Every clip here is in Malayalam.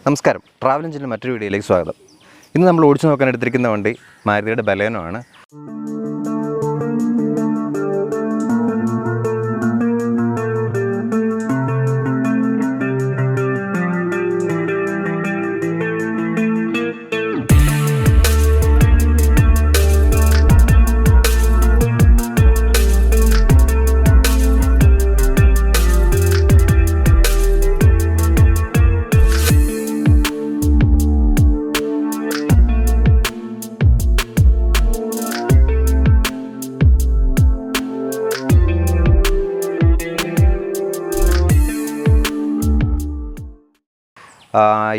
നമസ്കാരം, ട്രാവൽ എഞ്ചിൻ്റെ മറ്റൊരു വീഡിയോയിലേക്ക് സ്വാഗതം. ഇന്ന് നമ്മൾ ഓടിച്ചു നോക്കാൻ എടുത്തിരിക്കുന്ന വണ്ടി മാരുതിയുടെ ബലേനോ ആണ്.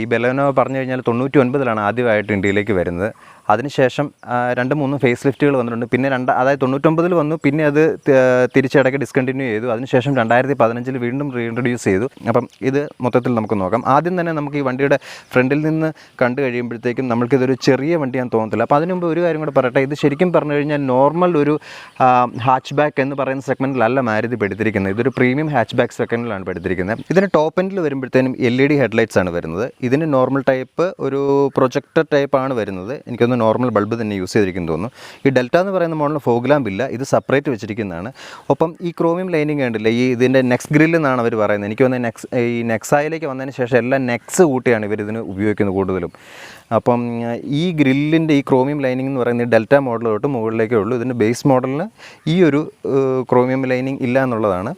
ഈ ബലേനോ പറഞ്ഞു കഴിഞ്ഞാൽ 99-ലാണ് ആദ്യമായിട്ട് ഇന്ത്യയിലേക്ക് വരുന്നത്. അതിനുശേഷം 2-3 ഫേസ് ലിഫ്റ്റുകൾ വന്നിട്ടുണ്ട്. പിന്നെ അതായത് 99-ൽ വന്നു, പിന്നെ അത് തിരിച്ചിടയ്ക്ക് ഡിസ്കണ്ടിന്യൂ ചെയ്തു. അതിനുശേഷം 2015-ൽ വീണ്ടും റീഇൻട്രൊഡ്യൂസ് ചെയ്തു. അപ്പം ഇത് മൊത്തത്തിൽ നമുക്ക് നോക്കാം. ആദ്യം തന്നെ നമുക്ക് ഈ വണ്ടിയുടെ ഫ്രണ്ടിൽ നിന്ന് കണ്ടു കഴിയുമ്പോഴത്തേക്കും നമ്മൾക്കിതൊരു ചെറിയ വണ്ടിയാണെന്ന് തോന്നത്തില്ല. അപ്പോൾ അതിനു മുമ്പ് ഒരു കാര്യം കൂടെ പറയട്ടെ, ഇത് ശരിക്കും പറഞ്ഞു കഴിഞ്ഞാൽ നോർമൽ ഒരു ഹാച്ച് ബാക്ക് എന്ന് പറയുന്ന സെഗ്മെൻറ്റിലല്ല മാരുതി പെടുത്തിരിക്കുന്നത്. ഇതൊരു പ്രീമിയം ഹാച്ച് ബാക്ക് സെഗ്മെൻറ്റിലാണ് പെടുത്തിരിക്കുന്നത്. ഇതിന് ടോപ്പ് എൻഡിൽ വരുമ്പോഴത്തേനും LED ഹെഡ്ലൈറ്റ്സ് ആണ് വരുന്നത്. ഇതിന് നോർമൽ ടൈപ്പ് ഒരു പ്രൊജക്ടർ ടൈപ്പാണ് വരുന്നത്. എനിക്കൊന്ന് നോർമൽ ബൾബ് തന്നെ യൂസ് ചെയ്തിരിക്കുന്നു തോന്നുന്നു. ഈ ഡെൽറ്റ എന്ന് പറയുന്ന മോഡലിന് ഫോഗ് ലാമ്പ് ഇല്ല, ഇത് സെപ്പറേറ്റ് വെച്ചിരിക്കുന്നതാണ്. ഒപ്പം ഈ ക്രോമിയം ലൈനിങ് കണ്ടില്ലേ, ഇതിൻ്റെ നെക്സ് ഗ്രില്ല് എന്നാണ് അവർ പറയുന്നത്. എനിക്ക് തോന്നുന്നത് ഈ നെക്സായിലേക്ക് വന്നതിന് ശേഷം എല്ലാം നെക്സ് കൂട്ടിയാണ് ഇവരിതിന് ഉപയോഗിക്കുന്നത് കൂടുതലും. അപ്പം ഈ ഗ്രില്ലിൻ്റെ ഈ ക്രോമിയം ലൈനിങ് എന്ന് പറയുന്നത് ഡെൽറ്റ മോഡൽ തൊട്ട് മുകളിലേക്കേ ഉള്ളൂ. ഇതിൻ്റെ ബേസ് മോഡലിന് ഈ ഒരു ക്രോമിയം ലൈനിങ് ഇല്ല എന്നുള്ളതാണ്.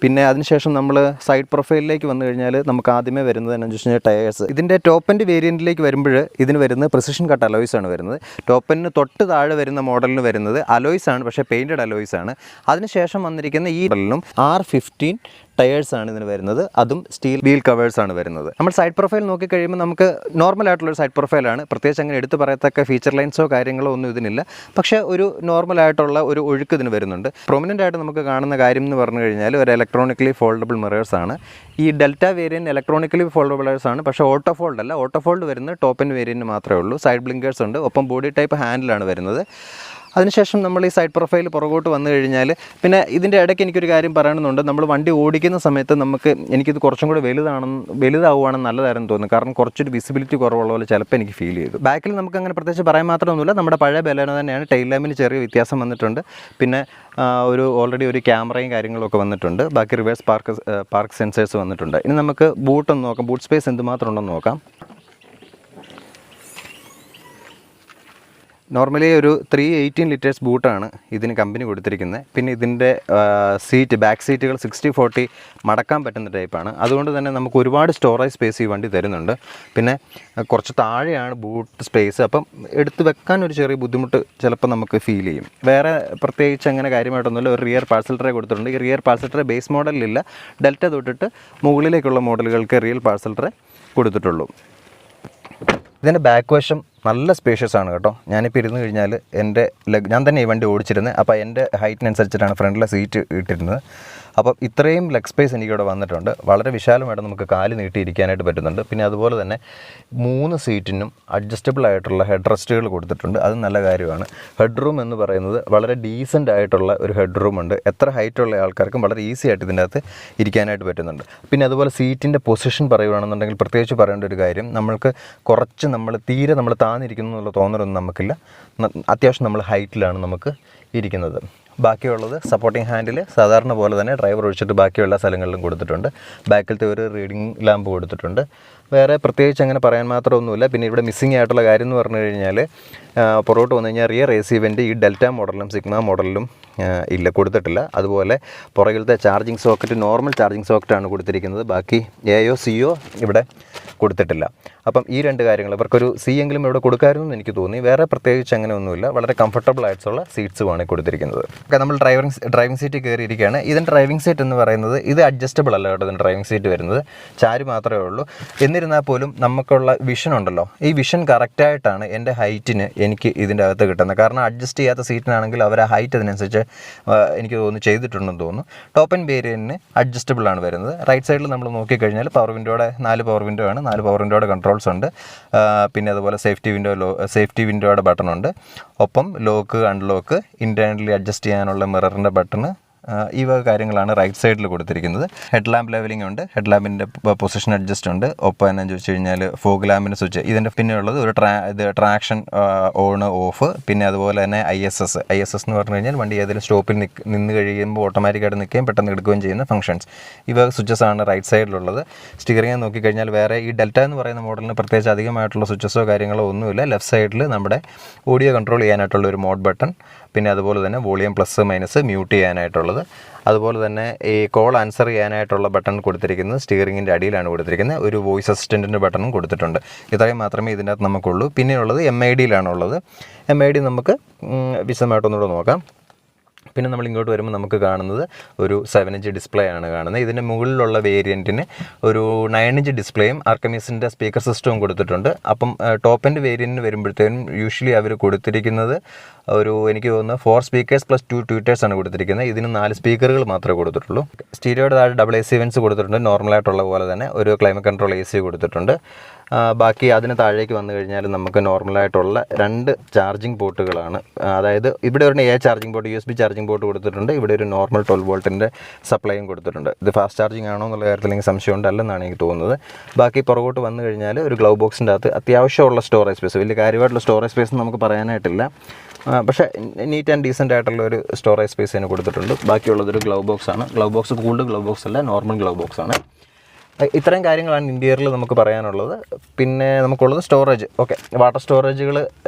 പിന്നെ അതിനുശേഷം നമ്മൾ സൈഡ് പ്രൊഫൈലിലേക്ക് വന്നു കഴിഞ്ഞാൽ നമുക്ക് ആദ്യമേ വരുന്നത് എന്താണെന്ന് വെച്ച് കഴിഞ്ഞാൽ ടയേഴ്സ്. ഇതിൻ്റെ ടോപ്പ് എൻഡ് വേരിയൻറ്റിലേക്ക് വരുമ്പോൾ ഇതിന് വരുന്നത് പ്രിസിഷൻ കട്ട് അലോയ്സ് ആണ് വരുന്നത്. ടോപ്പ് എൻഡിന് തൊട്ട് താഴെ വരുന്ന മോഡലിന് വരുന്നത് അലോയ്സ് ആണ്, പക്ഷേ പെയിൻറ്റഡ് അലോയ്സ് ആണ്. അതിനുശേഷം വന്നിരിക്കുന്ന ഈ മോഡലിനും R15 ടയേഴ്സാണ് ഇതിന് വരുന്നത്. അതും സ്റ്റീൽ വീൽ കവേഴ്സാണ് വരുന്നത്. നമ്മൾ സൈഡ് പ്രൊഫൈൽ നോക്കിക്കഴിയുമ്പോൾ നമുക്ക് നോർമലായിട്ടുള്ളൊരു സൈഡ് പ്രൊഫൈലാണ്. പ്രത്യേകിച്ച് അങ്ങനെ എടുത്ത് പറയത്തക്ക ഫീച്ചർ ലൈൻസോ കാര്യങ്ങളോ ഒന്നും ഇതിനില്ല. പക്ഷേ ഒരു നോർമലായിട്ടുള്ള ഒരു ഒഴുക്ക് ഇതിന് വരുന്നുണ്ട്. പ്രൊമിനൻ്റ് ആയിട്ട് നമുക്ക് കാണുന്ന കാര്യം എന്ന് പറഞ്ഞു കഴിഞ്ഞാൽ ഒരു ഇലക്ട്രോണിക്കലി ഫോൾഡബിൾ മിറേഴ്സാണ്. ഈ ഡെൽറ്റ വേരിയൻറ്റ് ഇലക്ട്രോണിക്കലി ഫോൾഡബിൾ മിറേഴ്സാണ്, പക്ഷേ ഓട്ടോ ഫോൾഡ് അല്ല. ഓട്ടോ ഫോൾഡ് വരുന്നത് ടോപ്പ് എൻഡ് വേരിയൻറ്റ് മാത്രമേ ഉള്ളൂ. സൈഡ് ബ്ലിങ്കേഴ്സ് ഉണ്ട്, ഒപ്പം ബോഡി ടൈപ്പ് ഹാൻഡിലാണ് വരുന്നത്. അതിനുശേഷം നമ്മൾ ഈ സൈഡ് പ്രൊഫൈൽ പുറകോട്ട് വന്നു കഴിഞ്ഞാൽ പിന്നെ ഇതിൻ്റെ ഇടയ്ക്ക് എനിക്കൊരു കാര്യം പറയണമെന്നുണ്ട്. നമ്മൾ വണ്ടി ഓടിക്കുന്ന സമയത്ത് എനിക്കിത് കുറച്ചും കൂടെ വലുതാവുകയാണെന്ന് നല്ലതായിരുന്നു തോന്നുന്നു. കാരണം കുറച്ചൊരു വിസിബിലിറ്റി കുറവുള്ള പോലെ ചിലപ്പോൾ എനിക്ക് ഫീൽ ചെയ്തു. ബാക്കിൽ നമുക്ക് അങ്ങനെ പ്രത്യേകിച്ച് പറയാൻ മാത്രമൊന്നുമില്ല. നമ്മുടെ പഴയ ബലേനോ തന്നെയാണ്. ടൈൽ ലാമ്പിന് ചെറിയ വ്യത്യാസം വന്നിട്ടുണ്ട്. പിന്നെ ഓൾറെഡി ഒരു ക്യാമറയും കാര്യങ്ങളൊക്കെ വന്നിട്ടുണ്ട്. ബാക്കി റിവേഴ്സ് പാർക്ക് സെൻസേഴ്സ് വന്നിട്ടുണ്ട്. ഇനി നമുക്ക് ബൂട്ടൊന്ന് നോക്കാം, ബൂട്ട് സ്പേസ് എന്തുമാത്രം ഉണ്ടെന്ന് നോക്കാം. നോർമലി ഒരു 318 ലിറ്റേഴ്സ് ബൂട്ടാണ് ഇതിന് കമ്പനി കൊടുത്തിരിക്കുന്നത്. പിന്നെ ഇതിൻ്റെ ബാക്ക് സീറ്റുകൾ 60-40 മടക്കാൻ പറ്റുന്ന ടൈപ്പാണ്. അതുകൊണ്ട് തന്നെ നമുക്ക് ഒരുപാട് സ്റ്റോറേജ് സ്പേസ് ഈ വണ്ടി തരുന്നുണ്ട്. പിന്നെ കുറച്ച് താഴെയാണ് ബൂട്ട് സ്പേസ്. അപ്പം എടുത്ത് വെക്കാൻ ഒരു ചെറിയ ബുദ്ധിമുട്ട് ചിലപ്പോൾ നമുക്ക് ഫീൽ ചെയ്യും. വേറെ പ്രത്യേകിച്ച് അങ്ങനെ കാര്യമായിട്ടൊന്നുമില്ല. ഒരു റിയർ പാർസൽ ട്രേ കൊടുത്തിട്ടുണ്ട്. ഈ റിയർ പാർസൽ ട്രേ ബേസ് മോഡലിലില്ല. ഡെൽറ്റ തൊട്ടിട്ട് മുകളിലേക്കുള്ള മോഡലുകൾക്ക് റിയർ പാർസൽ ട്രേ കൊടുത്തിട്ടുള്ളൂ. ഇതിൻ്റെ ബാക്ക് വശം നല്ല സ്പേഷ്യസ് ആണ് കേട്ടോ. ഞാനിപ്പോൾ ഇരുന്ന് കഴിഞ്ഞാൽ ഞാൻ തന്നെ ഈ വണ്ടി ഓടിച്ചിരുന്നത്. അപ്പോൾ എൻ്റെ ഹൈറ്റിനനുസരിച്ചിട്ടാണ് ഫ്രണ്ടിലെ സീറ്റ് ഇട്ടിരുന്നത്. അപ്പം ഇത്രയും ലെഗ് സ്പേസ് എനിക്കിവിടെ വന്നിട്ടുണ്ട്. വളരെ വിശാലമായിട്ട് നമുക്ക് കാല് നീട്ടിയിരിക്കാനായിട്ട് പറ്റുന്നുണ്ട്. പിന്നെ അതുപോലെ തന്നെ 3 സീറ്റിനും അഡ്ജസ്റ്റബിൾ ആയിട്ടുള്ള ഹെഡ് റെസ്റ്റുകൾ കൊടുത്തിട്ടുണ്ട്. അത് നല്ല കാര്യമാണ്. ഹെഡ് റൂം എന്ന് പറയുന്നത് വളരെ ഡീസൻ്റ് ആയിട്ടുള്ള ഒരു ഹെഡ് റൂം ഉണ്ട്. എത്ര ഹൈറ്റുള്ള ആൾക്കാർക്കും വളരെ ഈസി ആയിട്ട് ഇതിൻ്റെ അകത്ത് ഇരിക്കാനായിട്ട് പറ്റുന്നുണ്ട്. പിന്നെ അതുപോലെ സീറ്റിൻ്റെ പൊസിഷൻ പറയുകയാണെന്നുണ്ടെങ്കിൽ പ്രത്യേകിച്ച് പറയേണ്ട ഒരു കാര്യം, നമ്മൾക്ക് കുറച്ച് നമ്മൾ താന്നിരിക്കുന്നു എന്നുള്ള തോന്നലൊന്നും നമുക്കില്ല. അത്യാവശ്യം നമ്മൾ ഹൈറ്റിലാണ് നമുക്ക് ഇരിക്കുന്നത്. ബാക്കിയുള്ളത് സപ്പോർട്ടിംഗ് ഹാൻഡിൽ സാധാരണ പോലെ തന്നെ ഡ്രൈവർ ഒഴിച്ചിട്ട് ബാക്കിയുള്ള സ്ഥലങ്ങളിലും കൊടുത്തിട്ടുണ്ട്. ബാക്കിലത്തെ ഒരു റീഡിംഗ് ലാമ്പ് കൊടുത്തിട്ടുണ്ട്. വേറെ പ്രത്യേകിച്ച് അങ്ങനെ പറയാൻ മാത്രമൊന്നുമില്ല. പിന്നെ ഇവിടെ മിസ്സിംഗ് ആയിട്ടുള്ള കാര്യം എന്ന് പറഞ്ഞു കഴിഞ്ഞാൽ പുറകോട്ട് വന്നു കഴിഞ്ഞാൽ റിയർ AC വെൻ്റ് ഈ ഡെൽറ്റ മോഡലിലും സിഗ്മ മോഡലിലും കൊടുത്തിട്ടില്ല. അതുപോലെ പുറകിലത്തെ ചാർജിങ് സോക്കറ്റ് നോർമൽ ചാർജിങ് സോക്കറ്റാണ് കൊടുത്തിരിക്കുന്നത്. ബാക്കി AO CO ഇവിടെ കൊടുത്തിട്ടില്ല. അപ്പം ഈ 2 കാര്യങ്ങൾ ഇവർക്കൊരു C എങ്കിലും ഇവിടെ കൊടുക്കാമായിരുന്നു എന്ന് എനിക്ക് തോന്നി. വേറെ പ്രത്യേകിച്ച് അങ്ങനെ ഒന്നുമില്ല. വളരെ കംഫർട്ടബിൾ ആയിട്ടുള്ള സീറ്റ്സുമാണ് കൊടുത്തിരിക്കുന്നത്. ഒക്കെ നമ്മൾ ഡ്രൈവിംഗ് സീറ്റ് കയറിയിരിക്കുകയാണ്. ഇതിൻ്റെ ഡ്രൈവിംഗ് സീറ്റ് എന്ന് പറയുന്നത് ഇത് അഡ്ജസ്റ്റബിൾ അല്ല കേട്ടോ. ഇതിൻ്റെ ഡ്രൈവിംഗ് സീറ്റ് വരുന്നത് ചാരി മാത്രമേ ഉള്ളൂ. എന്നിരുന്നാൽ പോലും നമുക്കുള്ള വിഷൻ ഉണ്ടല്ലോ, ഈ വിഷൻ കറക്റ്റായിട്ടാണ് എൻ്റെ ഹൈറ്റിന് എനിക്ക് ഇതിൻ്റെ അകത്ത് കിട്ടുന്നത്. കാരണം അഡ്ജസ്റ്റ് ചെയ്യാത്ത സീറ്റിനാണെങ്കിൽ അവർ ആ ഹൈറ്റ് അതിനനുസരിച്ച് എനിക്ക് തോന്നുന്നു ചെയ്തിട്ടുണ്ടെന്ന് തോന്നുന്നു. ടോപ്പ് എൻഡ് വേരിയൻറ്റിന് അഡ്ജസ്റ്റബിൾ ആണ് വരുന്നത്. റൈറ്റ് സൈഡിൽ നമ്മൾ നോക്കിക്കഴിഞ്ഞാൽ 4 പവർ വിൻഡോ ആണ്. 4 പവർ വിൻഡോയുടെ കൺട്രോൾസ് ഉണ്ട്. പിന്നെ അതുപോലെ സേഫ്റ്റി വിൻഡോയുടെ ബട്ടൺ ഉണ്ട്. ഒപ്പം ലോക്ക് അൺലോക്ക് ഇൻറ്റേർണലി അഡ്ജസ്റ്റ് ചെയ്യാനുള്ള മിററിൻ്റെ ബട്ടണ് ഈ വക കാര്യങ്ങളാണ് റൈറ്റ് സൈഡിൽ കൊടുത്തിരിക്കുന്നത്. ഹെഡ് ലാമ്പ് ലെവലിംഗ് ഉണ്ട്, ഹെഡ് ലാമ്പിൻ്റെ പൊസിഷൻ അഡ്ജസ്റ്റ് ഉണ്ട്. ഒപ്പം എന്നാന്ന് ചോദിച്ചു കഴിഞ്ഞാൽ ഫോഗ് ലാമ്പിൻ്റെ സ്വിച്ച്. ഇതിൻ്റെ പിന്നെ ഉള്ളത് ഒരു ട്രാക്ഷൻ ഓൺ ഓഫ്, പിന്നെ അതുപോലെ തന്നെ ISS എന്ന് പറഞ്ഞു കഴിഞ്ഞാൽ വണ്ടി ഏതെങ്കിലും സ്റ്റോപ്പിൽ നിന്ന് കഴിയുമ്പോൾ ഓട്ടോമാറ്റിക്കായിട്ട് നിൽക്കുകയും പെട്ടെന്ന് എടുക്കുകയും ചെയ്യുന്ന ഫംഗ്ഷൻസ്. ഇവ സ്വിച്ചസ് ആണ് റൈറ്റ് സൈഡിലുള്ളത്. സ്റ്റിയറിംഗ് നോക്കിക്കഴിഞ്ഞാൽ വേറെ ഈ ഡെൽറ്റ എന്ന് പറയുന്ന മോഡലിന് പ്രത്യേകിച്ച് അധികമായിട്ടുള്ള സ്വിച്ചസോ കാര്യങ്ങളോ ഒന്നുമില്ല. ലെഫ്റ്റ് സൈഡിൽ നമ്മുടെ ഓഡിയോ കൺട്രോൾ ചെയ്യാനായിട്ടുള്ള ഒരു മോഡ് ബട്ടൺ, പിന്നെ അതുപോലെ തന്നെ വോളിയം പ്ലസ് മൈനസ് മ്യൂട്ട് ചെയ്യാനായിട്ടുള്ളത്, അതുപോലെ തന്നെ ഈ കോൾ ആൻസർ ചെയ്യാനായിട്ടുള്ള ബട്ടൺ കൊടുത്തിരിക്കുന്നത് സ്റ്റിയറിംഗിൻ്റെ അടിയിലാണ് കൊടുത്തിരിക്കുന്നത്. ഒരു വോയിസ് അസിസ്റ്റൻറ്റിൻ്റെ ബട്ടണും കൊടുത്തിട്ടുണ്ട്. ഇത്രയും മാത്രമേ ഇതിനകത്ത് നമുക്കുള്ളൂ. പിന്നെയുള്ളത് MIDയിലാണുള്ളത്. MID നമുക്ക് വിശദമായിട്ടൊന്നുകൂടെ നോക്കാം. പിന്നെ നമ്മൾ ഇങ്ങോട്ട് വരുമ്പോൾ നമുക്ക് കാണുന്നത് ഒരു 7-inch ഡിസ്പ്ലേ ആണ് കാണുന്നത്. ഇതിൻ്റെ മുകളിലുള്ള വേരിയൻറ്റിന് ഒരു 9-inch ഡിസ്പ്ലേയും ആർക്കമീസിൻ്റെ സ്പീക്കർ സിസ്റ്റവും കൊടുത്തിട്ടുണ്ട്. അപ്പം ടോപ്പ് എൻഡ് വേരിയൻറ്റിന് വരുമ്പോഴത്തേനും യൂഷ്വലി അവർ കൊടുത്തിരിക്കുന്നത് ഒരു എനിക്ക് തോന്നുന്നു 4 സ്പീക്കേഴ്സ് പ്ലസ് 2 ട്വീറ്റേഴ്സ് ആണ് കൊടുത്തിരിക്കുന്നത്. ഇതിന് 4 സ്പീക്കറുകൾ മാത്രമേ കൊടുത്തിട്ടുള്ളൂ. സ്റ്റീരിയോയുടെ താഴെ ഡബിൾ AC വെൻസ് കൊടുത്തിട്ടുണ്ട്. നോർമലായിട്ടുള്ള പോലെ തന്നെ ഒരു ക്ലൈമറ്റ് കൺട്രോൾ AC കൊടുത്തിട്ടുണ്ട്. ബാക്കി അതിന് താഴേക്ക് വന്നു കഴിഞ്ഞാൽ നമുക്ക് നോർമലായിട്ടുള്ള 2 ചാർജിങ് പോർട്ടുകളാണ്. അതായത് ഇവിടെ ഒരു charging port, USB charging port കൊടുത്തിട്ടുണ്ട്. ഇവിടെ ഒരു നോർമൽ 12 വോൾട്ടിൻ്റെ സപ്ലൈയും കൊടുത്തിട്ടുണ്ട്. ഇത് ഫാസ്റ്റ് ചാർജിങ് ആണോ എന്നുള്ള കാര്യത്തിൽ എനിക്ക് സംശയമുണ്ട്, അല്ലെന്നാണ് എനിക്ക് തോന്നുന്നത്. ബാക്കി പുറകോട്ട് വന്നു കഴിഞ്ഞാൽ ഒരു ഗ്ലൗ ബോക്സിൻ്റെ അകത്ത് അത്യാവശ്യമുള്ള സ്റ്റോറേജ് സ്പേസ്, വലിയ കാര്യമായിട്ടുള്ള സ്റ്റോറേജ് സ്പേസ് നമുക്ക് പറയാനായിട്ടില്ല. പക്ഷേ നീറ്റ് ആൻഡ് ഡീസൻ്റ് ആയിട്ടുള്ള ഒരു സ്റ്റോറേജ് സ്പേസ് അതിന് കൊടുത്തിട്ടുണ്ട്. ബാക്കിയുള്ളതൊരു ഗ്ലൗ ബോക്സ് ആണ്. Glove box cooled glove box അല്ല, നോർമൽ ഗ്ലൗ ബോക്സ് ആണ്. ഇത്രയും കാര്യങ്ങളാണ് ഇൻറ്റീരിയറിൽ നമുക്ക് പറയാനുള്ളത്. പിന്നെ നമുക്കുള്ളത് സ്റ്റോറേജ്. ഓക്കെ, വാട്ടർ സ്റ്റോറേജുകൾ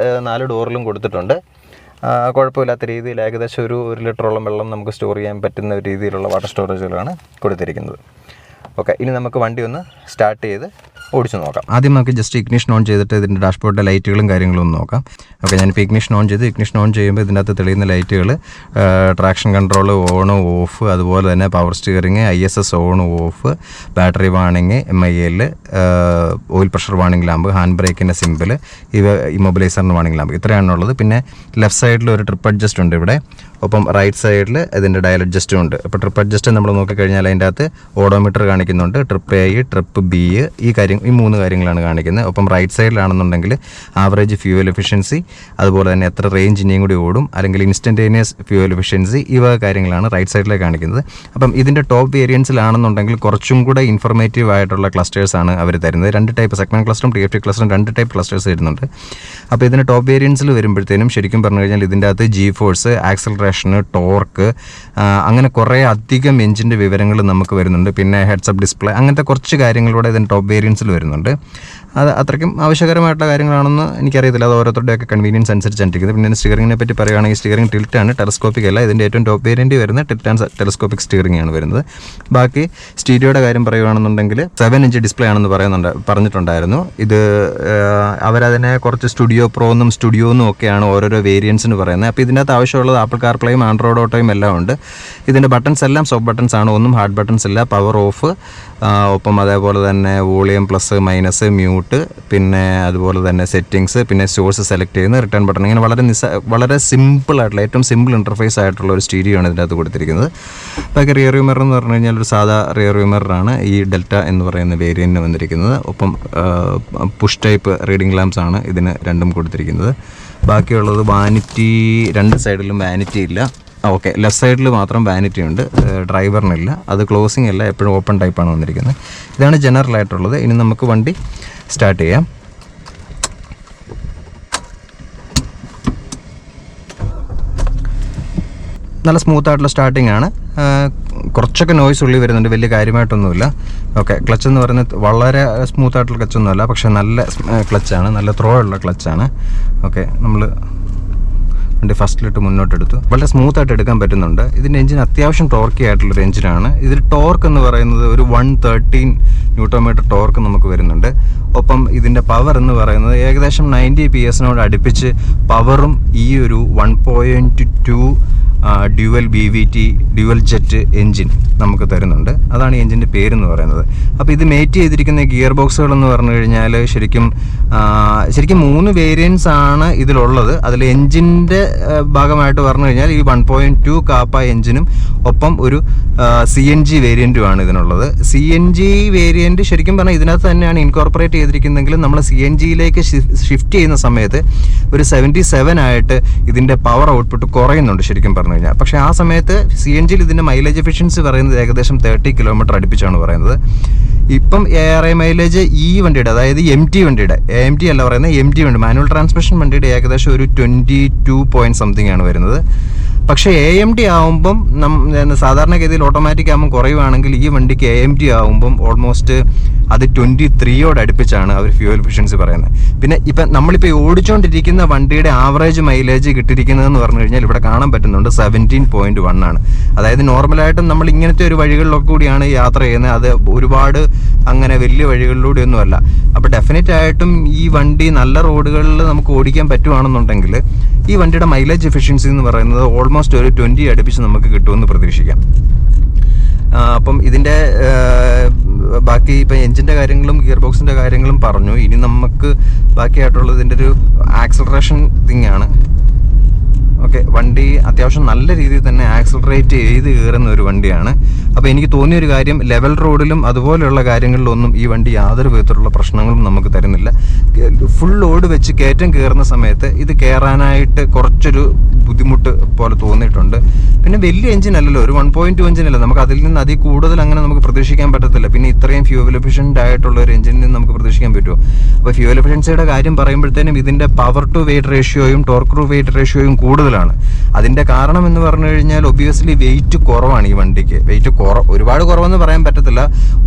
4 ഡോറിലും കൊടുത്തിട്ടുണ്ട്. കുഴപ്പമില്ലാത്ത രീതിയിൽ ഏകദേശം ഒരു 1 ലിറ്ററോളം വെള്ളം നമുക്ക് സ്റ്റോർ ചെയ്യാൻ പറ്റുന്ന രീതിയിലുള്ള വാട്ടർ സ്റ്റോറേജുകളാണ് കൊടുത്തിരിക്കുന്നത്. ഓക്കെ, ഇനി നമുക്ക് വണ്ടി ഒന്ന് സ്റ്റാർട്ട് ചെയ്ത് ഓടിച്ച് നോക്കാം. ആദ്യം നമുക്ക് ജസ്റ്റ് ഇഗ്നിഷൻ ഓൺ ചെയ്തിട്ട് ഇതിൻ്റെ ഡാഷ്ബോർഡിലെ ലൈറ്റുകളും കാര്യങ്ങളും ഒന്ന് നോക്കാം. ഓക്കെ, ഞാനിപ്പോൾ ഇഗ്നിഷൻ ഓൺ ചെയ്യുമ്പോൾ ഇതിൻ്റെ അകത്ത് തെളിയുന്ന ലൈറ്റുകൾ ട്രാക്ഷൻ കൺട്രോൾ ഓൺ ഓഫ്, അതുപോലെ തന്നെ power steering, ISS on off, battery വാണിങ്, MIL, oil pressure warning lamp, hand ബ്രേക്കിൻ്റെ സിമ്പിൾ, ഇമ്മൊബിലൈസറിൻ്റെ വാണിംഗ് ലാമ്പ്, ഇത്രയാണുള്ളത്. പിന്നെ ലെഫ്റ്റ് സൈഡിൽ ഒരു ട്രിപ്പ് അഡ്ജസ്റ്റ് ഉണ്ട് ഇവിടെ. ഒപ്പം റൈറ്റ് സൈഡിൽ ഇതിൻ്റെ ഡയൽ അഡ്ജസ്റ്റും ഉണ്ട്. അപ്പോൾ ട്രിപ്പ് അഡ്ജസ്റ്റ് നമ്മൾ നോക്കിക്കഴിഞ്ഞാൽ അതിൻ്റെ അകത്ത് ഓഡോമീറ്റർ കാണിക്കുന്നുണ്ട്, ട്രിപ്പ് A, ട്രിപ്പ് B, ഈ 3 കാര്യങ്ങളാണ് കാണിക്കുന്നത്. ഒപ്പം റൈറ്റ് സൈഡിലാണെന്നുണ്ടെങ്കിൽ ആവറേജ് ഫ്യൂവൽ എഫിഷ്യൻസി, അതുപോലെ തന്നെ എത്ര റേഞ്ച് ഇനിയും കൂടി ഓടും, അല്ലെങ്കിൽ ഇൻസ്റ്റൻറ്റേനിയസ് ഫ്യൂവൽ എഫിഷ്യൻസി, ഈ വക കാര്യങ്ങളാണ് റൈറ്റ് സൈഡിലേക്ക് കാണിക്കുന്നത്. അപ്പം ഇതിൻ്റെ ടോപ്പ് വേരിയൻസിലാണെന്നുണ്ടെങ്കിൽ കുറച്ചും കൂടെ ഇൻഫർമേറ്റീവ് ആയിട്ടുള്ള ക്ലസ്റ്റേഴ്സാണ് അവർ തരുന്നത്. 2 ടൈപ്പ് സെഗ്മെൻറ്റ് ക്ലസ്റ്ററും TFT ക്ലസ്റ്ററും 2 ടൈപ്പ് ക്ലസ്റ്റേഴ്സ് വരുന്നുണ്ട്. അപ്പോൾ ഇതിൻ്റെ ടോപ്പ് വേരിയൻസിൽ വരുമ്പോഴത്തേനും ശരിക്കും പറഞ്ഞു കഴിഞ്ഞാൽ ഇതിൻ്റെ അകത്ത് G-ഫോഴ്സ്, ആക്സലറേഷന്, ടോർക്ക്, അങ്ങനെ കുറേ അധികം എഞ്ചിൻ്റെ വിവരങ്ങൾ നമുക്ക് വരുന്നുണ്ട്. പിന്നെ ഹെഡ്സപ്പ് ഡിസ്പ്ലേ, അങ്ങനത്തെ കുറച്ച് കാര്യങ്ങളിലൂടെ ഇതിൻ്റെ ടോപ്പ് വേരിയൻസിൽ വരുന്നുണ്ട്. അത് അത്രയ്ക്കും ആവശ്യകരമായിട്ടുള്ള കാര്യങ്ങളാണെന്ന് എനിക്കറിയത്തില്ല. അത് ഓരോരുത്തരുടെയൊക്കെ കൺവീനിയൻസ് അനുസരിച്ചാണ് ഇരിക്കുന്നത്. പിന്നെ സ്റ്റിയറിങ്ങിനെ പറ്റി പറയുകയാണെങ്കിൽ സ്റ്റിയറിംഗ് ടിൽറ്റാണ്, ടെലസ്കോപ്പിക് അല്ല. ഇതിൻ്റെ ഏറ്റവും ടോപ്പ് വേരിയൻറ്റ് വരുന്നത് ടിൽറ്റ് ആൻഡ് ടെലസ്കോപ്പിക് സ്റ്റിയറിംഗ് ആണ് വരുന്നത്. ബാക്കി സ്റ്റീരിയോയുടെ കാര്യം പറയുകയാണെന്നുണ്ടെങ്കിൽ 7-inch ഡിസ്പ്ലേ ആണെന്ന് പറഞ്ഞിട്ടുണ്ടായിരുന്നു. ഇത് അവരതിനെ കുറച്ച് സ്റ്റുഡിയോ പ്രോ എന്നും സ്റ്റുഡിയോ എന്നും ഒക്കെയാണ് ഓരോരോ വേരിയൻസിന് പറയുന്നത്. അപ്പോൾ ഇതിനകത്ത് ആവശ്യമുള്ളത് ആപ്പിൾ കാർപ്ലേയും ആൻഡ്രോയിഡ് ഓട്ടോയും എല്ലാം ഉണ്ട്. ഇതിൻ്റെ ബട്ടൺസ് എല്ലാം സോഫ്റ്റ് ബട്ടൺസ് ആണ്, ഒന്നും ഹാർഡ് ബട്ടൺസ് ഇല്ല. പവർ ഓഫ്, ഒപ്പം അതേപോലെ തന്നെ വോളിയം പ്ലസ് മൈനസ്, മ്യൂട്ട്, പിന്നെ അതുപോലെ തന്നെ സെറ്റിങ്സ്, പിന്നെ സോഴ്സ് സെലക്ട് ചെയ്യുന്ന റിട്ടേൺ ബട്ടൺ, ഇങ്ങനെ വളരെ സിമ്പിളായിട്ടുള്ള ഏറ്റവും സിമ്പിൾ ഇൻ്റർഫേസ് ആയിട്ടുള്ള ഒരു സ്റ്റീരിയോ ആണ് ഇതിനകത്ത് കൊടുത്തിരിക്കുന്നത്. ബാക്കി റിയർ വ്യൂ മിറർ എന്ന് പറഞ്ഞു കഴിഞ്ഞാൽ ഒരു സാധാ റിയർ വ്യൂ മിററാണ് ഈ ഡെൽറ്റ എന്ന് പറയുന്ന വേരിയൻറ്റിന് വന്നിരിക്കുന്നത്. ഒപ്പം പുഷ് ടൈപ്പ് റീഡിംഗ് ലാംപ്സ് ആണ് ഇതിന് രണ്ടും കൊടുത്തിരിക്കുന്നത്. ബാക്കിയുള്ളത് വാനിറ്റി, 2 സൈഡിലും വാനിറ്റി ഇല്ല. ഓക്കെ, ലെഫ്റ്റ് സൈഡിൽ മാത്രം വാനിറ്റി ഉണ്ട്, ഡ്രൈവറിനില്ല. അത് ക്ലോസിംഗ് അല്ല, എപ്പോഴും ഓപ്പൺ ടൈപ്പാണ് വന്നിരിക്കുന്നത്. ഇതാണ് ജനറൽ ആയിട്ടുള്ളത്. ഇനി നമുക്ക് വണ്ടി സ്റ്റാർട്ട് ചെയ്യാം. നല്ല സ്മൂത്തായിട്ടുള്ള സ്റ്റാർട്ടിംഗ് ആണ്. കുറച്ചൊക്കെ നോയ്സ് ഉള്ളിൽ വരുന്നുണ്ട്, വലിയ കാര്യമായിട്ടൊന്നുമില്ല. ഓക്കെ, ക്ലച്ച് എന്ന് പറയുന്നത് വളരെ സ്മൂത്തായിട്ടുള്ള ക്ലച്ചൊന്നുമല്ല, പക്ഷേ നല്ല ക്ലച്ചാണ്, നല്ല ത്രോ ഉള്ള ക്ലച്ചാണ്. ഓക്കെ, നമ്മൾ വണ്ടി ഫസ്റ്റിലിട്ട് മുന്നോട്ടെടുത്തു. വളരെ സ്മൂത്തായിട്ട് എടുക്കാൻ പറ്റുന്നുണ്ട്. ഇതിൻ്റെ എഞ്ചിൻ അത്യാവശ്യം ടോർക്കി ആയിട്ടുള്ളൊരു എഞ്ചിനാണ്. ഇതിൽ ടോർക്ക് എന്ന് പറയുന്നത് ഒരു 113 ന്യൂട്ടോമീറ്റർ ടോർക്ക് നമുക്ക് വരുന്നുണ്ട്. ഒപ്പം ഇതിൻ്റെ പവർ എന്ന് പറയുന്നത് ഏകദേശം 90 PS അടുപ്പിച്ച് പവറും ഈ ഒരു 1.2 dual BVT dual jet engine നമുക്ക് തരുന്നുണ്ട്. അതാണ് ഈ എൻജിൻ്റെ പേരെന്ന് പറയുന്നത്. അപ്പോൾ ഇത് മേറ്റ് ചെയ്തിരിക്കുന്ന ഗിയർ ബോക്സുകൾ എന്ന് പറഞ്ഞു കഴിഞ്ഞാൽ ശരിക്കും 3 വേരിയൻസ് ആണ് ഇതിലുള്ളത്. അതിൽ എൻജിൻ്റെ ഭാഗമായിട്ട് പറഞ്ഞു കഴിഞ്ഞാൽ ഈ 1.2 കാപ്പ എൻജിനും ഒപ്പം ഒരു CNG വേരിയൻറ്റുമാണ് ഇതിനുള്ളത്. CNG വേരിയൻറ്റ് ശരിക്കും പറഞ്ഞാൽ ഇതിനകത്ത് തന്നെയാണ് ഇൻകോർപ്പറേറ്റ് ചെയ്തിരിക്കുന്നതെങ്കിലും നമ്മൾ CNGയിലേക്ക് ഷിഫ്റ്റ് ചെയ്യുന്ന സമയത്ത് ഒരു 77 ആയിട്ട് ഇതിൻ്റെ പവർ ഔട്ട്പുട്ട് കുറയുന്നുണ്ട് ശരിക്കും പറഞ്ഞു കഴിഞ്ഞാൽ. പക്ഷേ ആ സമയത്ത് CNGയിൽ ഇതിൻ്റെ മൈലേജ് എഫിഷ്യൻസി പറയുന്നത് ഏകദേശം 30 കിലോമീറ്റർ അടുപ്പിച്ചാണ് പറയുന്നത്. ഇപ്പം ARI മൈലേജ് ഈ വണ്ടിയുടെ, അതായത് MT വണ്ടിയുടെ, AMT അല്ല പറയുന്നത്, MT വണ്ടി മാനുവൽ ട്രാൻസ്മിഷൻ വണ്ടിയുടെ ഏകദേശം ഒരു 22 പോയിന്റ് സംതിങ് ആണ് വരുന്നത്. പക്ഷേ AMT ആവുമ്പം സാധാരണഗതിയിൽ ഓട്ടോമാറ്റിക് ആകുമ്പം കുറയുവാണെങ്കിൽ ഈ വണ്ടിക്ക് AMT ആവുമ്പം ഓൾമോസ്റ്റ് അത് 23യോട് അടുപ്പിച്ചാണ് അവർ ഫ്യൂവൽ എഫിഷ്യൻസി പറയുന്നത്. പിന്നെ ഇപ്പം നമ്മളിപ്പോൾ ഓടിച്ചുകൊണ്ടിരിക്കുന്ന വണ്ടിയുടെ ആവറേജ് മൈലേജ് കിട്ടിയിരിക്കുന്നതെന്ന് പറഞ്ഞു കഴിഞ്ഞാൽ ഇവിടെ കാണാൻ പറ്റുന്നുണ്ട് 17.1 ആണ്. അതായത് നോർമലായിട്ടും നമ്മൾ ഇങ്ങനത്തെ ഒരു വഴികളിലൊക്കെ കൂടിയാണ് യാത്ര ചെയ്യുന്നത്, അത് ഒരുപാട് അങ്ങനെ വലിയ വഴികളിലൂടെ ഒന്നുമല്ല. അപ്പോൾ ഡെഫിനറ്റ് ആയിട്ടും ഈ വണ്ടി നല്ല റോഡുകളിൽ നമുക്ക് ഓടിക്കാൻ പറ്റുവാണെന്നുണ്ടെങ്കിൽ ഈ വണ്ടിയുടെ മൈലേജ് എഫിഷ്യൻസി എന്ന് പറയുന്നത് ഓൾമോസ്റ്റ് ഒരു 20 അടുപ്പിച്ച് നമുക്ക് കിട്ടുമെന്ന് പ്രതീക്ഷിക്കാം. അപ്പം ഇതിൻ്റെ ബാക്കി ഇപ്പം എഞ്ചിൻ്റെ കാര്യങ്ങളും ഗിയർ ബോക്സിൻ്റെ കാര്യങ്ങളും പറഞ്ഞു. ഇനി നമുക്ക് ബാക്കിയായിട്ടുള്ളത് ഇതിൻ്റെ ഒരു ആക്സലറേഷൻ തിങ്ങാണ്. ഓക്കെ, വണ്ടി അത്യാവശ്യം നല്ല രീതിയിൽ തന്നെ ആക്സലറേറ്റ് ചെയ്ത് കയറുന്ന ഒരു വണ്ടിയാണ്. അപ്പോൾ എനിക്ക് തോന്നിയൊരു കാര്യം, ലെവൽ റോഡിലും അതുപോലെയുള്ള കാര്യങ്ങളിലൊന്നും ഈ വണ്ടി യാതൊരു വിധത്തിലുള്ള പ്രശ്നങ്ങളും നമുക്ക് തരുന്നില്ല. ഫുൾ ലോഡ് വെച്ച് കയറ്റം കയറുന്ന സമയത്ത് ഇത് കയറാനായിട്ട് കുറച്ചൊരു ബുദ്ധിമുട്ട് പോലെ തോന്നിയിട്ടുണ്ട്. പിന്നെ വലിയ എഞ്ചിൻ അല്ലല്ലോ, ഒരു 1.2 എഞ്ചിനല്ല, നമുക്ക് അതിൽ നിന്ന് അതിൽ കൂടുതൽ അങ്ങനെ നമുക്ക് പ്രതീക്ഷിക്കാൻ പറ്റത്തില്ല. പിന്നെ ഇത്രയും ഫ്യൂവൽ എഫിഷ്യൻ്റ് ആയിട്ടുള്ള ഒരു എഞ്ചിനിൽ നിന്ന് നമുക്ക് പ്രതീക്ഷിക്കാൻ പറ്റുമോ? അപ്പോൾ ഫ്യൂവൽ എഫിഷ്യൻസിയുടെ കാര്യം പറയുമ്പോഴത്തേനും ഇതിൻ്റെ പവർ ടു വെയിറ്റ് റേഷ്യോയും ടോർക്ക് ടു വെയിറ്റ് റേഷ്യോയും കൂടുതലാണ്. അതിൻ്റെ കാരണം എന്ന് പറഞ്ഞു കഴിഞ്ഞാൽ ഒബ്വിയസ്ലി വെയിറ്റ് കുറവാണ് ഈ വണ്ടിക്ക്. വെയിറ്റ് ഒരുപാട് കുറവെന്ന് പറയാൻ പറ്റത്തില്ല,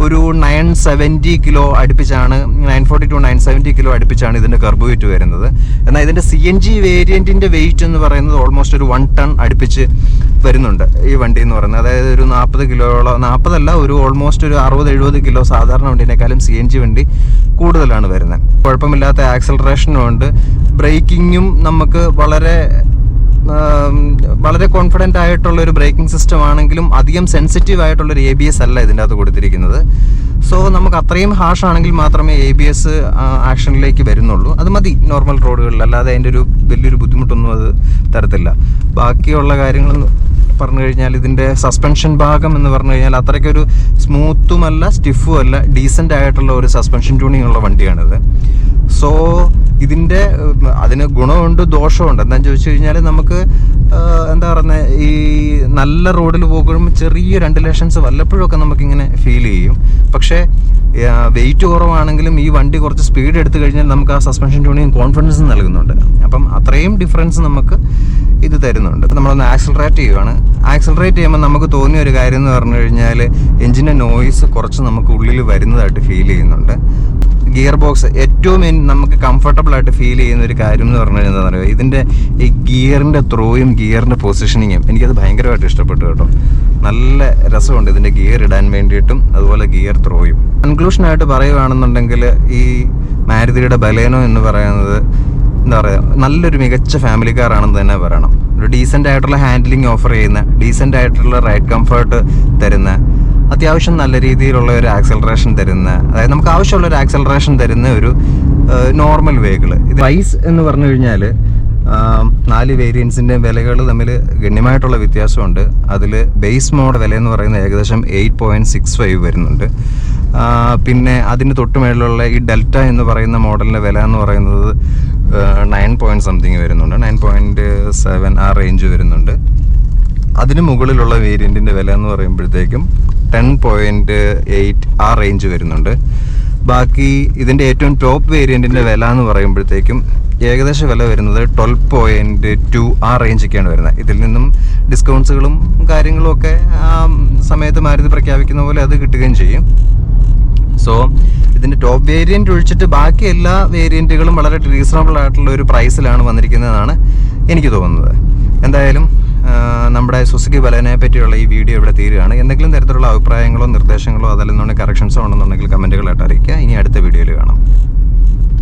ഒരു 970 കിലോ അടുപ്പിച്ചാണ്, 940 to 970 കിലോ അടുപ്പിച്ചാണ് ഇതിൻ്റെ കർബ് വെയിറ്റ് വരുന്നത്. എന്നാൽ ഇതിൻ്റെ CNG വേരിയൻറ്റിൻ്റെ വെയിറ്റ് എന്ന് പറയുന്നത് ഓൾമോസ്റ്റ് ഒരു 1 ടൺ അടുപ്പിച്ച് വരുന്നുണ്ട് ഈ വണ്ടി എന്ന് പറയുന്നത്. അതായത് ഒരു 40 കിലോയോളം, 40 അല്ല, ഒരു ഓൾമോസ്റ്റ് ഒരു 60-70 കിലോ സാധാരണ വണ്ടീനേക്കാളും CNG വണ്ടി കൂടുതലാണ് വരുന്നത്. കുഴപ്പമില്ലാത്ത ആക്സലറേഷനും ഉണ്ട്. ബ്രേക്കിങ്ങും നമുക്ക് വളരെ കോൺഫിഡൻ്റ് ആയിട്ടുള്ള ഒരു ബ്രേക്കിംഗ് സിസ്റ്റം ആണെങ്കിലും അധികം സെൻസിറ്റീവ് ആയിട്ടുള്ളൊരു ABS അല്ല ഇതിൻ്റെ അകത്ത് കൊടുത്തിരിക്കുന്നത്. സോ നമുക്ക് അത്രയും ഹാഷ് ആണെങ്കിൽ മാത്രമേ ABS ആക്ഷനിലേക്ക് വരുന്നുള്ളൂ. അത് മതി നോർമൽ റോഡുകളിൽ, അല്ലാതെ അതിൻ്റെ ഒരു വലിയൊരു ബുദ്ധിമുട്ടൊന്നും അത് തരത്തില്ല. ബാക്കിയുള്ള കാര്യങ്ങൾ പറഞ്ഞു കഴിഞ്ഞാൽ ഇതിൻ്റെ സസ്പെൻഷൻ ഭാഗം എന്ന് പറഞ്ഞു കഴിഞ്ഞാൽ അത്രയ്ക്കൊരു സ്മൂത്തുമല്ല സ്റ്റിഫും അല്ല, ഡീസൻ്റ് ആയിട്ടുള്ള ഒരു സസ്പെൻഷൻ ട്യൂണിങ് ഉള്ള വണ്ടിയാണിത്. സോ ഇതിൻ്റെ അതിന് ഗുണമുണ്ട് ദോഷമുണ്ട്. എന്താണെന്ന് ചോദിച്ചു കഴിഞ്ഞാൽ നമുക്ക് എന്താ പറയുന്നത്, ഈ നല്ല റോഡിൽ പോകുമ്പോൾ ചെറിയ രണ്ടിലേഷൻസ് വല്ലപ്പോഴൊക്കെ നമുക്കിങ്ങനെ ഫീൽ ചെയ്യും. പക്ഷേ വെയിറ്റ് കുറവാണെങ്കിലും ഈ വണ്ടി കുറച്ച് സ്പീഡ് എടുത്തു കഴിഞ്ഞാൽ നമുക്ക് ആ സസ്പെൻഷൻ ട്യൂണിങ് കോൺഫിഡൻസ് നൽകുന്നുണ്ട്. അപ്പം അത്രയും ഡിഫറൻസ് നമുക്ക് ഇത് തരുന്നുണ്ട്. നമ്മളൊന്ന് ആക്സലറേറ്റ് ചെയ്യുകയാണ്. ആക്സലറേറ്റ് ചെയ്യുമ്പോൾ നമുക്ക് തോന്നിയ ഒരു കാര്യം എന്ന് പറഞ്ഞു കഴിഞ്ഞാൽ എഞ്ചിൻ്റെ നോയ്സ് കുറച്ച് നമുക്ക് ഉള്ളിൽ വരുന്നതായിട്ട് ഫീൽ ചെയ്യുന്നുണ്ട്. ഗിയർ ബോക്സ് ഏറ്റവും നമുക്ക് കംഫർട്ടബിൾ ആയിട്ട് ഫീൽ ചെയ്യുന്ന ഒരു കാര്യം എന്ന് പറഞ്ഞു കഴിഞ്ഞാൽ എന്താ പറയുക, ഇതിൻ്റെ ഈ ഗിയറിൻ്റെ ത്രോയും ഗിയറിൻ്റെ പൊസിഷനിങ്ങും എനിക്കത് ഭയങ്കരമായിട്ട് ഇഷ്ടപ്പെട്ടു കേട്ടോ. നല്ല രസമുണ്ട് ഇതിൻ്റെ ഗിയർ ഇടാൻ വേണ്ടിയിട്ടും അതുപോലെ ഗിയർ ത്രോയും. കൺക്ലൂഷനായിട്ട് പറയുകയാണെന്നുണ്ടെങ്കിൽ ഈ മാരുതിയുടെ ബലേനോ എന്ന് പറയുന്നത് എന്താ പറയുക, നല്ലൊരു മികച്ച ഫാമിലി കാറാണെന്ന് തന്നെ പറയണം. ഒരു ഡീസൻ്റ് ആയിട്ടുള്ള ഹാൻഡിലിംഗ് ഓഫർ ചെയ്യുന്ന, ഡീസൻ്റ് ആയിട്ടുള്ള റൈഡ് കംഫർട്ട് തരുന്ന, അത്യാവശ്യം നല്ല രീതിയിലുള്ള ഒരു ആക്സലറേഷൻ തരുന്ന, അതായത് നമുക്ക് ആവശ്യമുള്ള ഒരു ആക്സലറേഷൻ തരുന്ന ഒരു നോർമൽ വെഹിക്കിൾ. ഇത് പ്രൈസ് എന്ന് പറഞ്ഞു കഴിഞ്ഞാൽ 4 വേരിയൻസിൻ്റെ വിലകൾ തമ്മിൽ ഗണ്യമായിട്ടുള്ള വ്യത്യാസമുണ്ട്. അതിൽ ബേസ് മോഡൽ വില എന്ന് പറയുന്നത് ഏകദേശം 8.65 വരുന്നുണ്ട്. പിന്നെ അതിന് തൊട്ട് മേളിലുള്ള ഈ ഡെൽറ്റ എന്ന് പറയുന്ന മോഡലിൻ്റെ വില എന്ന് പറയുന്നത് 9 പോയിന്റ് സംതിങ് വരുന്നുണ്ട്, 9.7 ആ റേഞ്ച് വരുന്നുണ്ട്. അതിന് മുകളിലുള്ള വേരിയൻറ്റിൻ്റെ വില എന്ന് പറയുമ്പോഴത്തേക്കും 10.8 ആ റേഞ്ച് വരുന്നുണ്ട്. ബാക്കി ഇതിൻ്റെ ഏറ്റവും ടോപ്പ് വേരിയൻറ്റിൻ്റെ വില എന്ന് പറയുമ്പോഴത്തേക്കും ഏകദേശം വില വരുന്നത് 12.2 ആ റേഞ്ചൊക്കെയാണ് വരുന്നത്. ഇതിൽ നിന്നും ഡിസ്കൗണ്ട്സുകളും കാര്യങ്ങളും ഒക്കെ ആ സമയത്ത് മാരുതി പ്രഖ്യാപിക്കുന്ന പോലെ അത് കിട്ടുകയും ചെയ്യും. സോ ഇതിൻ്റെ ടോപ്പ് വേരിയൻറ്റ് ഒഴിച്ചിട്ട് ബാക്കി എല്ലാ വേരിയൻറ്റുകളും വളരെ റീസണബിൾ ആയിട്ടുള്ള ഒരു പ്രൈസിലാണ് വന്നിരിക്കുന്നതെന്നാണ് എനിക്ക് തോന്നുന്നത്. എന്തായാലും നമ്മുടെ സുസുക്കി ബലേനയെ പറ്റിയുള്ള ഈ വീഡിയോ ഇവിടെ തീരുകയാണ്. എന്തെങ്കിലും തരത്തിലുള്ള അഭിപ്രായങ്ങളോ നിർദ്ദേശങ്ങളോ അതല്ലെന്നുണ്ടെങ്കിൽ കറക്ഷൻസോ ഉണ്ടെന്നുണ്ടെങ്കിൽ കമൻറ്റുകളായിട്ട് അറിയിക്കുക. ഇനി അടുത്ത വീഡിയോയിൽ കാണാം.